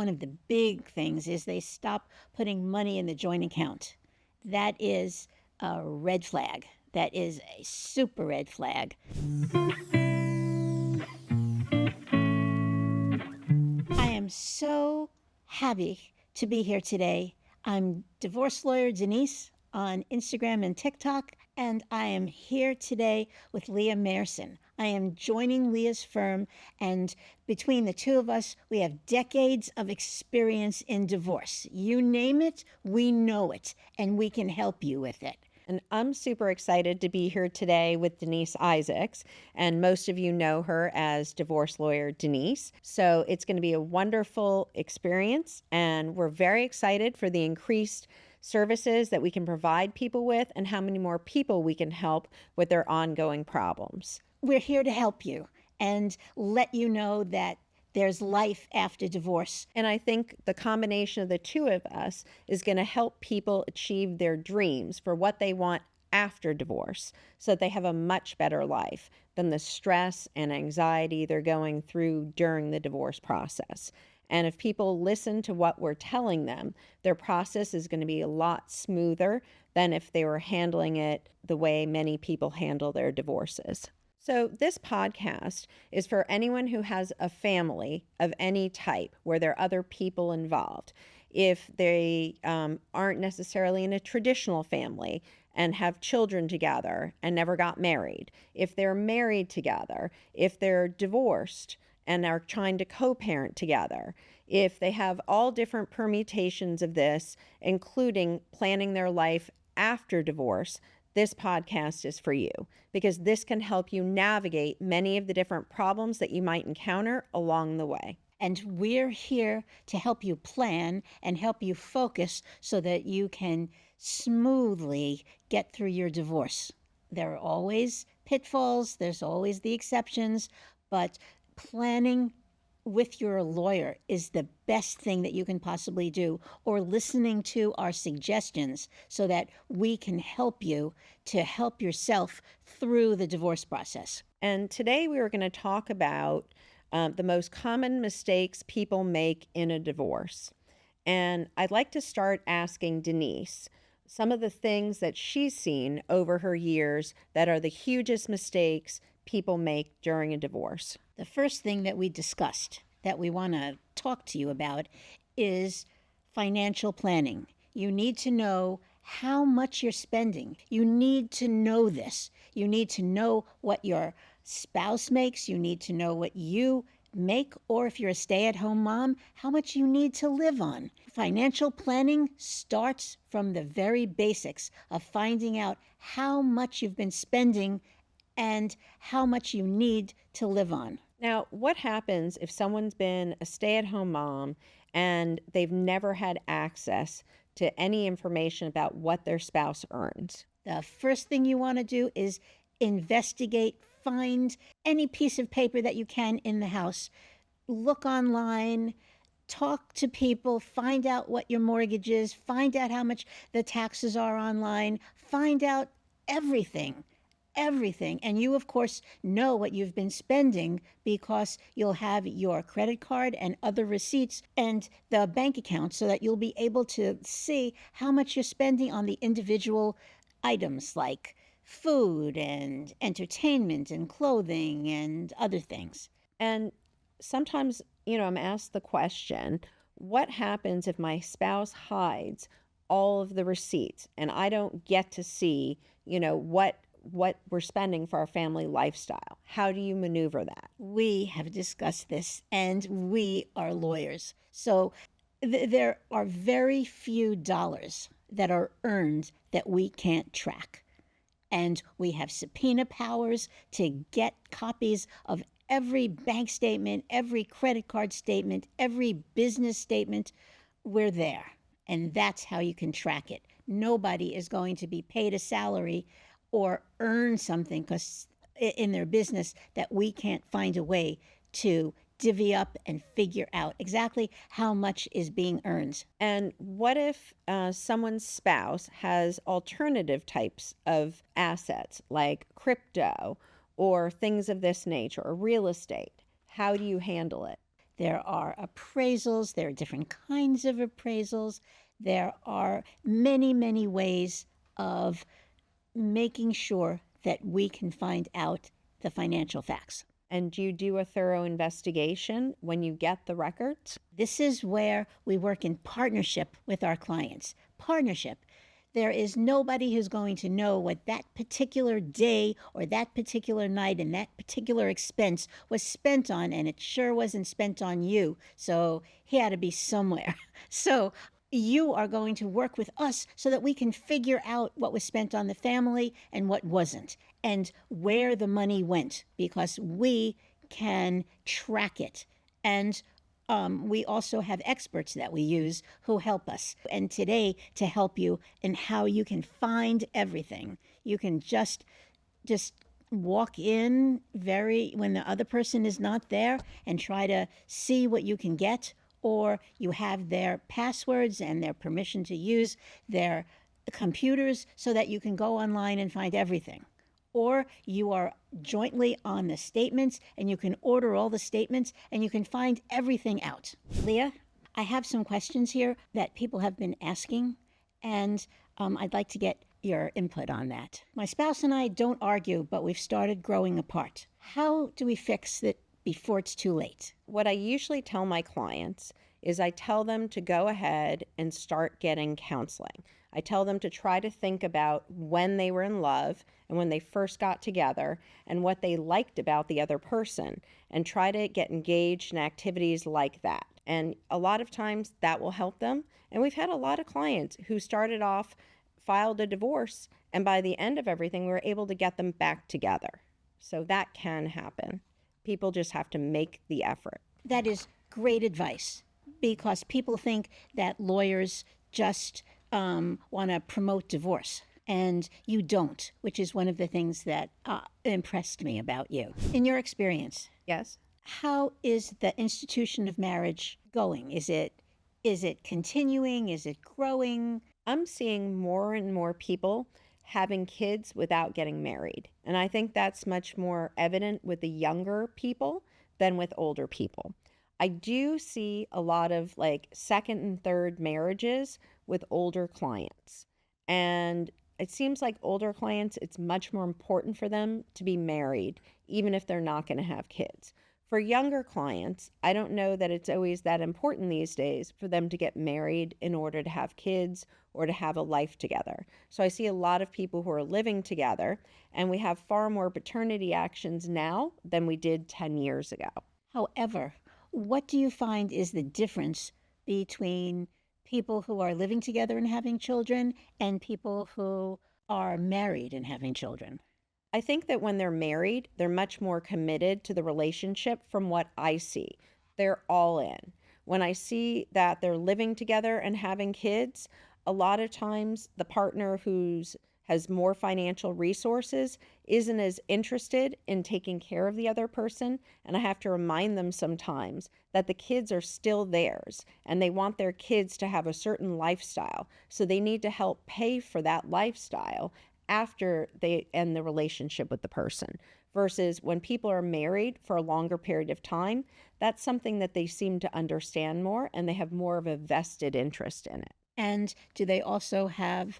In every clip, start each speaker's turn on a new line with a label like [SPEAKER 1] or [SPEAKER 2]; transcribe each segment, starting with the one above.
[SPEAKER 1] one of the big things is they stop putting money in the joint account. That is a red flag. That is a super red flag. I am so happy to be here today. I'm divorce lawyer Denise on Instagram and TikTok, and I am here today with Leah Mayersohn. I am joining Leah's firm, and between the two of us, we have decades of experience in divorce. You name it, we know it, and we can help you with it.
[SPEAKER 2] And I'm super excited to be here today with Denise Isaacs. And most of you know her as divorce lawyer Denise. So it's going to be a wonderful experience. And we're very excited for the increased services that we can provide people with and how many more people we can help with their ongoing problems.
[SPEAKER 1] We're here to help you and let you know that there's life after divorce.
[SPEAKER 2] And I think the combination of the two of us is going to help people achieve their dreams for what they want after divorce so that they have a much better life than the stress and anxiety they're going through during the divorce process. And if people listen to what we're telling them, their process is going to be a lot smoother than if they were handling it the way many people handle their divorces. So this podcast is for anyone who has a family of any type where there are other people involved. If they aren't necessarily in a traditional family and have children together and never got married, if they're married together, if they're divorced and are trying to co-parent together, if they have all different permutations of this, including planning their life after divorce, this podcast is for you because this can help you navigate many of the different problems that you might encounter along the way.
[SPEAKER 1] And we're here to help you plan and help you focus so that you can smoothly get through your divorce. There are always pitfalls, there's always the exceptions, but planning with your lawyer is the best thing that you can possibly do, or listening to our suggestions so that we can help you to help yourself through the divorce process.
[SPEAKER 2] And today we are going to talk about the most common mistakes people make in a divorce. And I'd like to start asking Denise some of the things that she's seen over her years that are the hugest mistakes people make during a divorce.
[SPEAKER 1] The first thing that we discussed that we want to talk to you about is financial planning. You need to know how much you're spending. You need to know this. You need to know what your spouse makes. You need to know what you make, or if you're a stay-at-home mom, how much you need to live on. Financial planning starts from the very basics of finding out how much you've been spending and how much you need to live on.
[SPEAKER 2] Now, what happens if someone's been a stay-at-home mom and they've never had access to any information about what their spouse earns?
[SPEAKER 1] The first thing you want to do is investigate, find any piece of paper that you can in the house. Look online, talk to people, find out what your mortgage is, find out how much the taxes are online, find out everything. And you, of course, know what you've been spending because you'll have your credit card and other receipts and the bank account so that you'll be able to see how much you're spending on the individual items like food and entertainment and clothing and other things.
[SPEAKER 2] And sometimes, I'm asked the question, what happens if my spouse hides all of the receipts and I don't get to see, what we're spending for our family lifestyle? How do you maneuver that?
[SPEAKER 1] We have discussed this, and we are lawyers. So there are very few dollars that are earned that we can't track. And we have subpoena powers to get copies of every bank statement, every credit card statement, every business statement. We're there. And that's how you can track it. Nobody is going to be paid a salary or earn something because in their business that we can't find a way to divvy up and figure out exactly how much is being earned.
[SPEAKER 2] And what if someone's spouse has alternative types of assets like crypto or things of this nature or real estate? How do you handle it?
[SPEAKER 1] there are appraisals, there are different kinds of appraisals, there are many, many ways of making sure that we can find out the financial facts.
[SPEAKER 2] And do you do a thorough investigation when you get the records?
[SPEAKER 1] This is where we work in partnership with our clients. Partnership. There is nobody who's going to know what that particular day or that particular night and that particular expense was spent on, and it sure wasn't spent on you. So he had to be somewhere. So you are going to work with us so that we can figure out what was spent on the family and what wasn't, and where the money went, because we can track it. And we also have experts that we use who help us. And today, to help you in how you can find everything, you can just walk in when the other person is not there and try to see what you can get, or you have their passwords and their permission to use their computers so that you can go online and find everything. Or you are jointly on the statements and you can order all the statements and you can find everything out. Leah, I have some questions here that people have been asking, and I'd like to get your input on that. My spouse and I don't argue, but we've started growing apart. How do we fix it before it's too late?
[SPEAKER 2] What I usually tell my clients is I tell them to go ahead and start getting counseling. I tell them to try to think about when they were in love and when they first got together and what they liked about the other person, and try to get engaged in activities like that. And a lot of times that will help them. And we've had a lot of clients who started off, filed a divorce, and by the end of everything, we were able to get them back together. So that can happen. People just have to make the effort.
[SPEAKER 1] That is great advice, because people think that lawyers just want to promote divorce, and you don't, which is one of the things that impressed me about you. In your experience,
[SPEAKER 2] Yes.
[SPEAKER 1] how is the institution of marriage going? Is it continuing? Is it growing?
[SPEAKER 2] I'm seeing more and more people having kids without getting married. And I think that's much more evident with the younger people than with older people. I do see a lot of like second and third marriages with older clients. And it seems like older clients, it's much more important for them to be married, even if they're not going to have kids. For younger clients, I don't know that it's always that important these days for them to get married in order to have kids or to have a life together. So I see a lot of people who are living together, and we have far more paternity actions now than we did 10 years ago.
[SPEAKER 1] However, what do you find is the difference between people who are living together and having children and people who are married and having children?
[SPEAKER 2] I think that when they're married, they're much more committed to the relationship from what I see. They're all in. When I see that they're living together and having kids, a lot of times the partner who's has more financial resources isn't as interested in taking care of the other person. And I have to remind them sometimes that the kids are still theirs and they want their kids to have a certain lifestyle. So they need to help pay for that lifestyle after they end the relationship with the person. Versus when people are married for a longer period of time, that's something that they seem to understand more and they have more of a vested interest in it.
[SPEAKER 1] And do they also have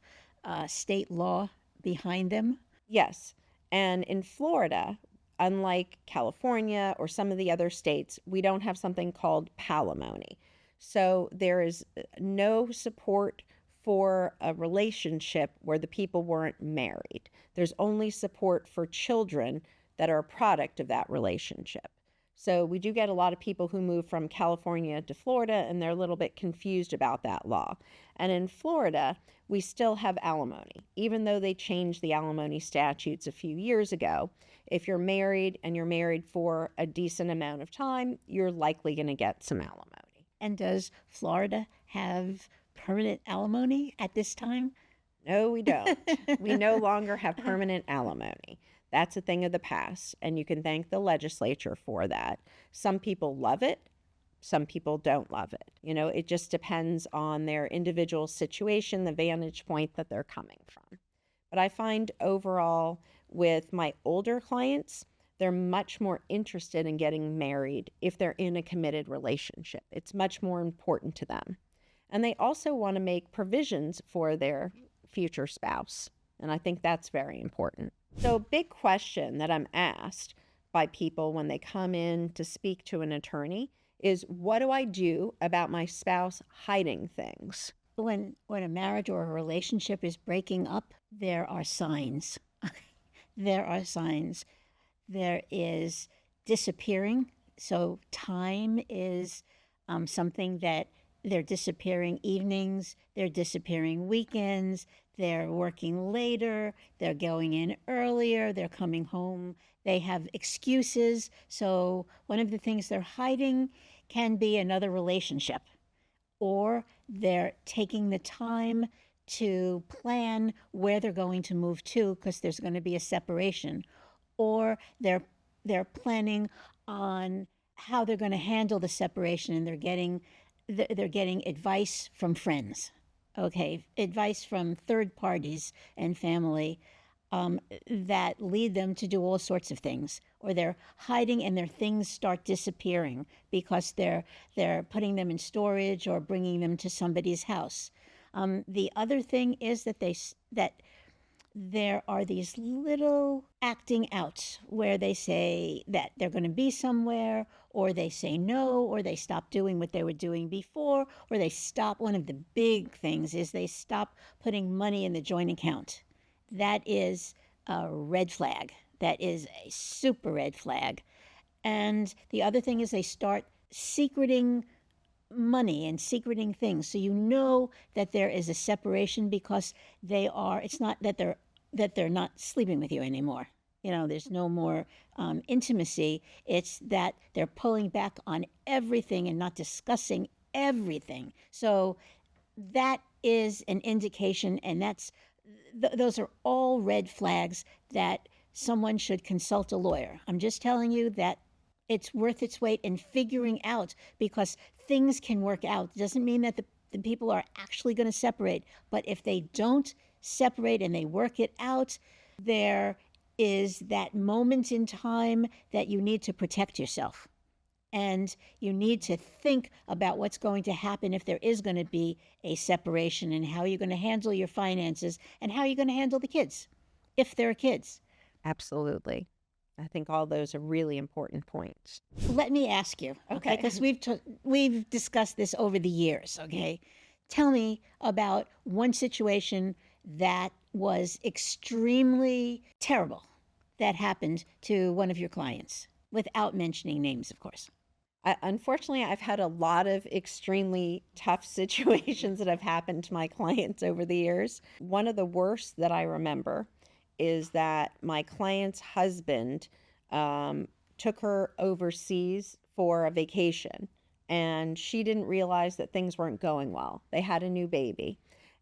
[SPEAKER 1] state law behind them?
[SPEAKER 2] Yes. And in Florida, unlike California or some of the other states, we don't have something called palimony. So there is no support for a relationship where the people weren't married. There's only support for children that are a product of that relationship. So we do get a lot of people who move from California to Florida, and they're a little bit confused about that law. And in Florida, we still have alimony. Even though they changed the alimony statutes a few years ago, if you're married and you're married for a decent amount of time, you're likely going to get some alimony.
[SPEAKER 1] And does Florida have permanent alimony at this time?
[SPEAKER 2] No, we don't. We no longer have permanent alimony. That's a thing of the past, and you can thank the legislature for that. Some people love it. Some people don't love it. You know, it just depends on their individual situation, the vantage point that they're coming from. But I find overall with my older clients, they're much more interested in getting married if they're in a committed relationship. It's much more important to them. And they also want to make provisions for their future spouse. And I think that's very important. So, a big question that I'm asked by people when they come in to speak to an attorney is, what do I do about my spouse hiding things?
[SPEAKER 1] When a marriage or a relationship is breaking up, there are signs. There are signs. There is disappearing. So time is something that they're disappearing evenings, they're disappearing weekends, they're working later, they're going in earlier, they're coming home, they have excuses. So one of the things they're hiding can be another relationship, or they're taking the time to plan where they're going to move to because there's going to be a separation, or they're planning on how they're going to handle the separation, and they're getting advice from friends, okay, advice from third parties and family, that lead them to do all sorts of things, or they're hiding and their things start disappearing because they're putting them in storage or bringing them to somebody's house. The other thing is that there are these little acting outs where they say that they're going to be somewhere, or they say no, or they stop doing what they were doing before, or they stop. One of the big things is they stop putting money in the joint account. That is a red flag. That is a super red flag. And the other thing is they start secreting money and secreting things. So you know that there is a separation because it's not that they're not sleeping with you anymore. There's no more intimacy. It's that they're pulling back on everything and not discussing everything. So that is an indication, and those are all red flags that someone should consult a lawyer. I'm just telling you that it's worth its weight in figuring out, because things can work out. It doesn't mean that the people are actually going to separate, but if they don't separate and they work it out, there is that moment in time that you need to protect yourself. And you need to think about what's going to happen if there is going to be a separation, and how you're going to handle your finances, and how you're going to handle the kids, if there are kids.
[SPEAKER 2] Absolutely. I think all those are really important points.
[SPEAKER 1] Let me ask you, okay? Because we've discussed this over the years, okay? Tell me about one situation that was extremely terrible that happened to one of your clients, without mentioning names, of course.
[SPEAKER 2] Unfortunately, I've had a lot of extremely tough situations that have happened to my clients over the years. One of the worst that I remember is that my client's husband took her overseas for a vacation, and she didn't realize that things weren't going well. They had a new baby,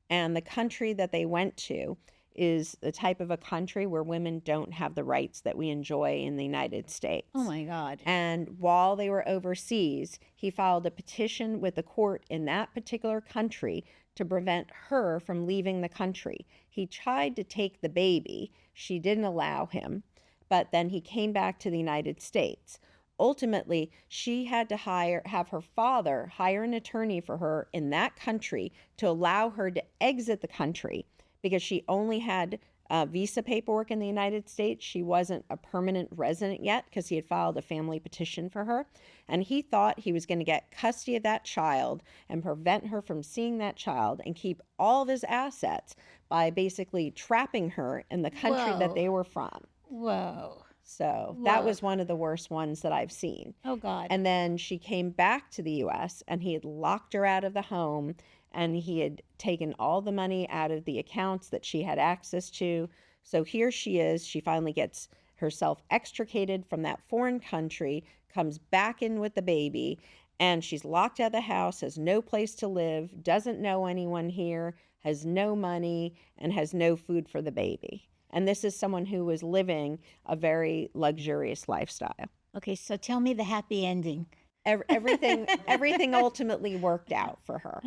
[SPEAKER 2] and the country that they went to is the type of a country where women don't have the rights that we enjoy in the United States.
[SPEAKER 1] Oh my God.
[SPEAKER 2] And while they were overseas, he filed a petition with the court in that particular country to prevent her from leaving the country. He tried to take the baby. She didn't allow him, but then he came back to the United States. Ultimately, she had to have her father hire an attorney for her in that country to allow her to exit the country, because she only had visa paperwork in the United States. She wasn't a permanent resident yet because he had filed a family petition for her. And he thought he was going to get custody of that child and prevent her from seeing that child and keep all of his assets by basically trapping her in the country that they were from.
[SPEAKER 1] Whoa.
[SPEAKER 2] So that was one of the worst ones that I've seen.
[SPEAKER 1] Oh, God.
[SPEAKER 2] And then she came back to the U.S. and he had locked her out of the home, and he had taken all the money out of the accounts that she had access to. So here she is. She finally gets herself extricated from that foreign country, comes back in with the baby, and she's locked out of the house, has no place to live, doesn't know anyone here, has no money, and has no food for the baby. And this is someone who was living a very luxurious lifestyle.
[SPEAKER 1] Okay, so tell me the happy ending.
[SPEAKER 2] Everything ultimately worked out for her.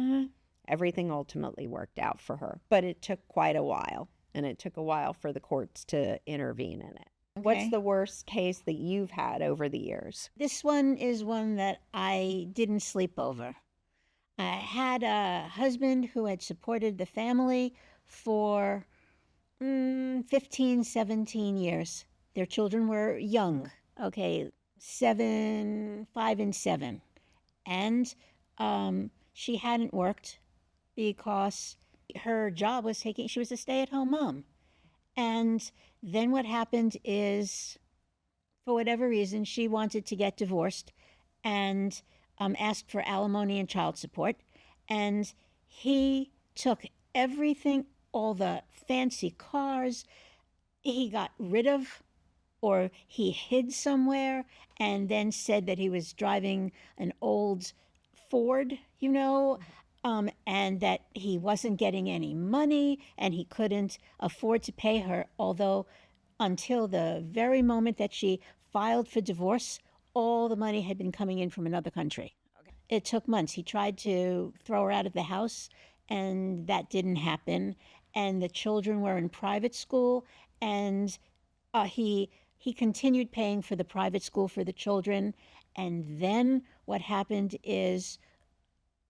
[SPEAKER 2] Everything ultimately worked out for her, but it took quite a while, and it took a while for the courts to intervene in it. What's
[SPEAKER 1] Okay.
[SPEAKER 2] the worst case that you've had over the years?
[SPEAKER 1] This one is one that I didn't sleep over. I had a husband who had supported the family for 15, 17 years. Their children were young, okay, 7, 5, and 7. And she hadn't worked because her job was taking, she was a stay at home mom. And then what happened is, for whatever reason, she wanted to get divorced and asked for alimony and child support. And he took everything, all the fancy cars, he got rid of or he hid somewhere and then said that he was driving an old Ford, and that he wasn't getting any money and he couldn't afford to pay her, although until the very moment that she filed for divorce, all the money had been coming in from another country. It took months. He tried to throw her out of the house, and that didn't happen. And the children were in private school, and he continued paying for the private school for the children. And then what happened is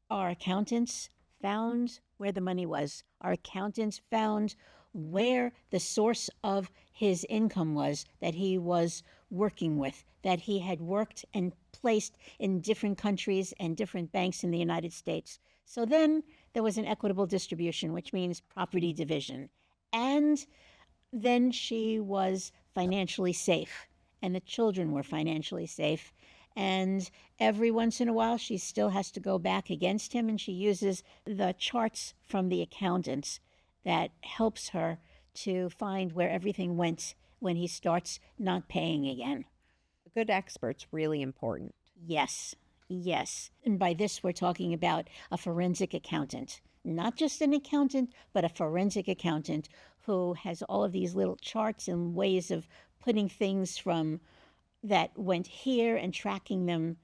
[SPEAKER 1] our accountants found where the money was. Our accountants found where the source of his income was that he was working with, that he had worked and placed in different countries and different banks in the United States. So then there was an equitable distribution, which means property division. And then she was financially safe, and the children were financially safe. And every once in a while, she still has to go back against him, and she uses the charts from the accountants that helps her to find where everything went when he starts not paying again.
[SPEAKER 2] A good expert's really important.
[SPEAKER 1] Yes, yes. And by this, we're talking about a forensic accountant, not just an accountant, but a forensic accountant who has all of these little charts and ways of putting things from that went here and tracking them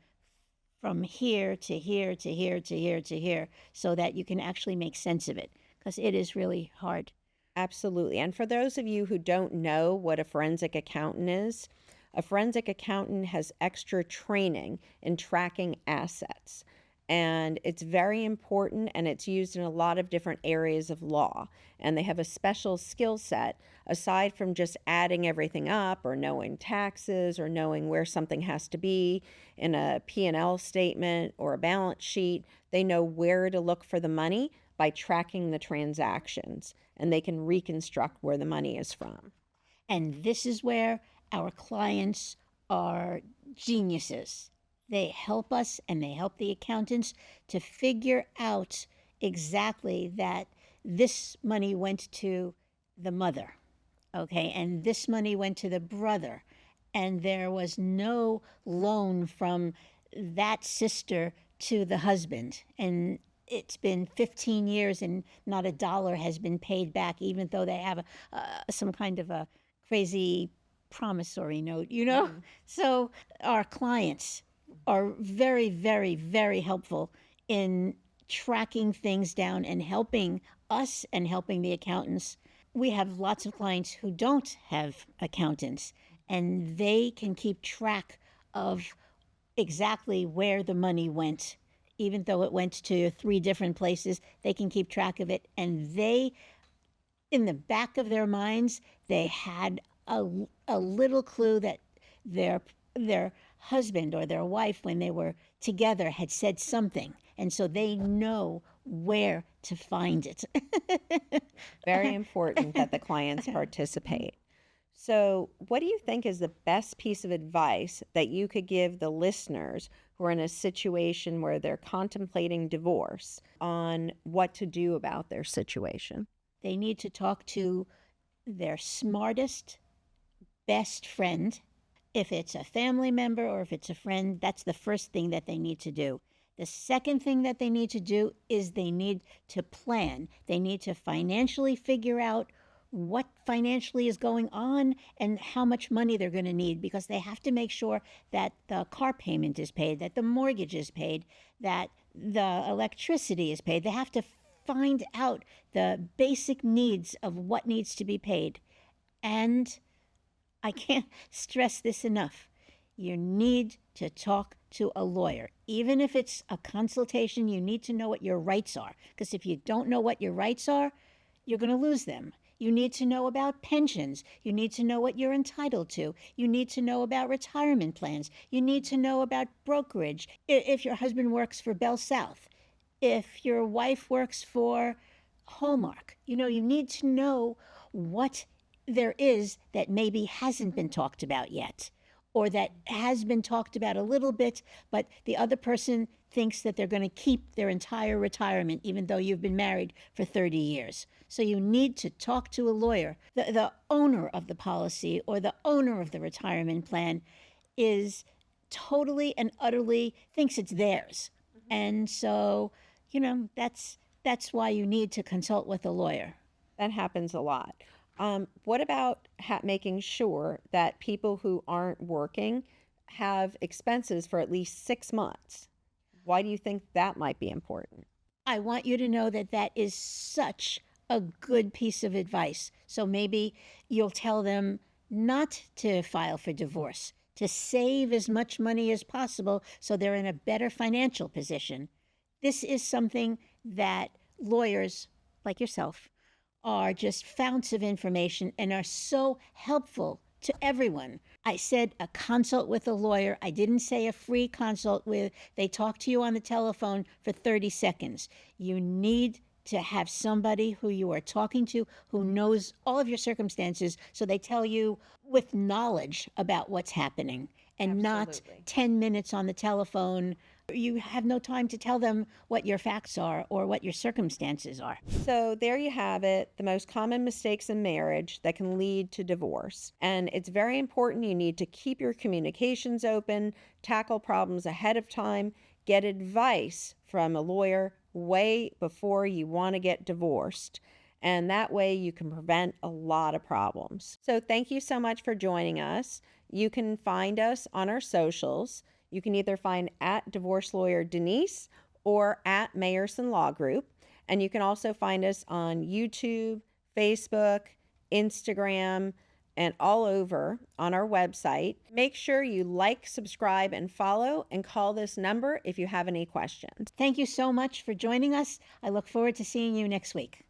[SPEAKER 1] from here to here to here to here to here so that you can actually make sense of it because it is really hard.
[SPEAKER 2] Absolutely. And for those of you who don't know what a forensic accountant is, a forensic accountant has extra training in tracking assets. And it's very important and it's used in a lot of different areas of law. And they have a special skill set aside from just adding everything up or knowing taxes or knowing where something has to be in a P&L statement or a balance sheet. They know where to look for the money by tracking the transactions, and they can reconstruct where the money is from.
[SPEAKER 1] And this is where our clients are geniuses. They help us and they help the accountants to figure out exactly that this money went to the mother, okay, and this money went to the brother, and there was no loan from that sister to the husband. And it's been 15 years and not a dollar has been paid back, even though they have some kind of a crazy promissory note, So our clients are very, very, very helpful in tracking things down and helping us and helping the accountants. We have lots of clients who don't have accountants, and they can keep track of exactly where the money went. Even though it went to 3 different places, they can keep track of it. And they, in the back of their minds, they had a little clue that their husband or their wife, when they were together, had said something. And so they know where to find it.
[SPEAKER 2] Very important that the clients participate. So, what do you think is the best piece of advice that you could give the listeners who are in a situation where they're contemplating divorce on what to do about their situation?
[SPEAKER 1] They need to talk to their smartest, best friend. If it's a family member or if it's a friend, that's the first thing that they need to do. The second thing that they need to do is they need to plan. They need to financially figure out what financially is going on and how much money they're going to need, because they have to make sure that the car payment is paid, that the mortgage is paid, that the electricity is paid. They have to find out the basic needs of what needs to be paid. And I can't stress this enough. You need to talk to a lawyer. Even if it's a consultation, you need to know what your rights are. Because if you don't know what your rights are, you're going to lose them. You need to know about pensions. You need to know what you're entitled to. You need to know about retirement plans. You need to know about brokerage. If your husband works for Bell South, if your wife works for Hallmark, you need to know what there is that maybe hasn't been talked about yet, or that has been talked about a little bit, but the other person thinks that they're going to keep their entire retirement, even though you've been married for 30 years. So you need to talk to a lawyer. The owner of the policy or the owner of the retirement plan is totally and utterly thinks it's theirs. And so, that's why you need to consult with a lawyer.
[SPEAKER 2] That happens a lot. What about making sure that people who aren't working have expenses for at least 6 months? Why do you think that might be important?
[SPEAKER 1] I want you to know that that is such a good piece of advice. So maybe you'll tell them not to file for divorce, to save as much money as possible so they're in a better financial position. This is something that lawyers like yourself are just founts of information and are so helpful to everyone. I said a consult with a lawyer. I didn't say a free consult with, they talk to you on the telephone for 30 seconds. You need to have somebody who you are talking to who knows all of your circumstances so they tell you with knowledge about what's happening and not
[SPEAKER 2] Absolutely.
[SPEAKER 1] 10 minutes on the telephone. You have no time to tell them what your facts are or what your circumstances are.
[SPEAKER 2] So there you have it, the most common mistakes in marriage that can lead to divorce. And it's very important. You need to keep your communications open, tackle problems ahead of time, get advice from a lawyer way before you want to get divorced. And that way you can prevent a lot of problems. So thank you so much for joining us. You can find us on our socials. You can either find at Divorce Lawyer Denise or at Mayersohn Law Group. And you can also find us on YouTube, Facebook, Instagram, and all over on our website. Make sure you like, subscribe, and follow, and call this number if you have any questions.
[SPEAKER 1] Thank you so much for joining us. I look forward to seeing you next week.